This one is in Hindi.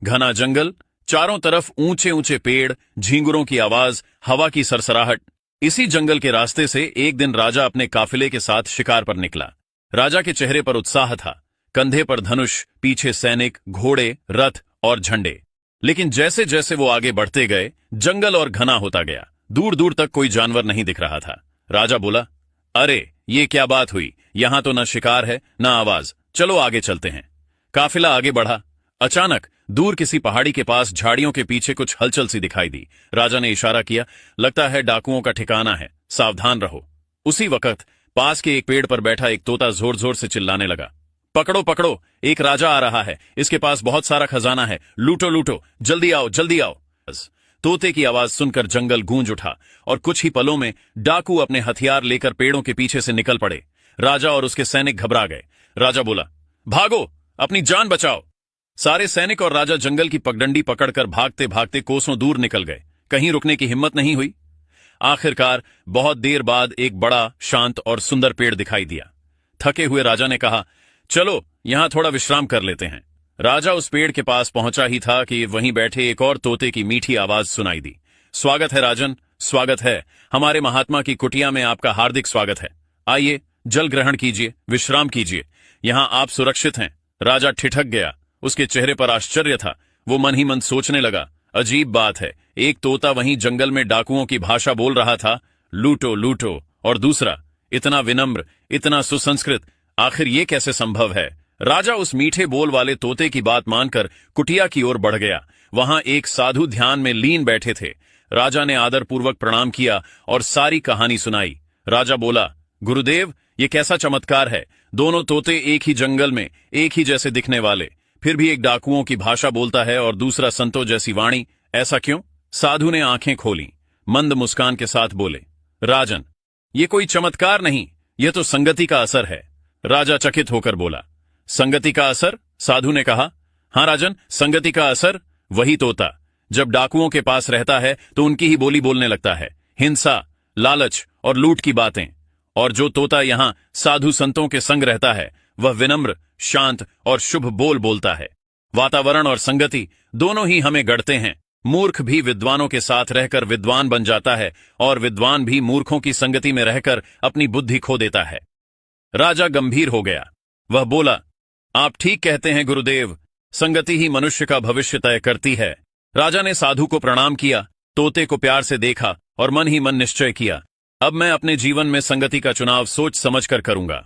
घना जंगल, चारों तरफ ऊंचे ऊंचे पेड़, झींगुरों की आवाज, हवा की सरसराहट। इसी जंगल के रास्ते से एक दिन राजा अपने काफिले के साथ शिकार पर निकला। राजा के चेहरे पर उत्साह था, कंधे पर धनुष, पीछे सैनिक, घोड़े, रथ और झंडे। लेकिन जैसे जैसे वो आगे बढ़ते गए, जंगल और घना होता गया। दूर दूर तक कोई जानवर नहीं दिख रहा था। राजा बोला, अरे ये क्या बात हुई, यहां तो न शिकार है न आवाज, चलो आगे चलते हैं। काफिला आगे बढ़ा। अचानक दूर किसी पहाड़ी के पास झाड़ियों के पीछे कुछ हलचल सी दिखाई दी। राजा ने इशारा किया, लगता है डाकुओं का ठिकाना है, सावधान रहो। उसी वक्त पास के एक पेड़ पर बैठा एक तोता जोर जोर से चिल्लाने लगा, पकड़ो पकड़ो, एक राजा आ रहा है, इसके पास बहुत सारा खजाना है, लूटो लूटो, जल्दी आओ जल्दी आओ। तोते की आवाज सुनकर जंगल गूंज उठा और कुछ ही पलों में डाकू अपने हथियार लेकर पेड़ों के पीछे से निकल पड़े। राजा और उसके सैनिक घबरा गए। राजा बोला, भागो, अपनी जान बचाओ। सारे सैनिक और राजा जंगल की पगडंडी पकड़कर भागते भागते कोसों दूर निकल गए। कहीं रुकने की हिम्मत नहीं हुई। आखिरकार बहुत देर बाद एक बड़ा, शांत और सुंदर पेड़ दिखाई दिया। थके हुए राजा ने कहा, चलो यहां थोड़ा विश्राम कर लेते हैं। राजा उस पेड़ के पास पहुंचा ही था कि वहीं बैठे एक और तोते की मीठी आवाज सुनाई दी, स्वागत है राजन, स्वागत है, हमारे महात्मा की कुटिया में आपका हार्दिक स्वागत है। आइए जल ग्रहण कीजिए, विश्राम कीजिए, यहां आप सुरक्षित हैं। राजा ठिठक गया। उसके चेहरे पर आश्चर्य था। वो मन ही मन सोचने लगा, अजीब बात है, एक तोता वहीं जंगल में डाकुओं की भाषा बोल रहा था, लूटो लूटो, और दूसरा इतना विनम्र, इतना सुसंस्कृत, आखिर ये कैसे संभव है। राजा उस मीठे बोल वाले तोते की बात मानकर कुटिया की ओर बढ़ गया। वहां एक साधु ध्यान में लीन बैठे थे। राजा ने आदरपूर्वक प्रणाम किया और सारी कहानी सुनाई। राजा बोला, गुरुदेव, ये कैसा चमत्कार है, दोनों तोते एक ही जंगल में, एक ही जैसे दिखने वाले, फिर भी एक डाकुओं की भाषा बोलता है और दूसरा संतों जैसी वाणी, ऐसा क्यों। साधु ने आंखें खोली, मंद मुस्कान के साथ बोले, राजन, ये कोई चमत्कार नहीं, यह तो संगति का असर है। राजा चकित होकर बोला, संगति का असर। साधु ने कहा, हां राजन, संगति का असर। वही तोता जब डाकुओं के पास रहता है तो उनकी ही बोली बोलने लगता है, हिंसा, लालच और लूट की बातें। और जो तोता यहां साधु संतों के संग रहता है, वह विनम्र, शांत और शुभ बोल बोलता है। वातावरण और संगति दोनों ही हमें गढ़ते हैं। मूर्ख भी विद्वानों के साथ रहकर विद्वान बन जाता है और विद्वान भी मूर्खों की संगति में रहकर अपनी बुद्धि खो देता है। राजा गंभीर हो गया। वह बोला, आप ठीक कहते हैं गुरुदेव, संगति ही मनुष्य का भविष्य तय करती है। राजा ने साधु को प्रणाम किया, तोते को प्यार से देखा और मन ही मन निश्चय किया, अब मैं अपने जीवन में संगति का चुनाव सोच समझकर करूंगा।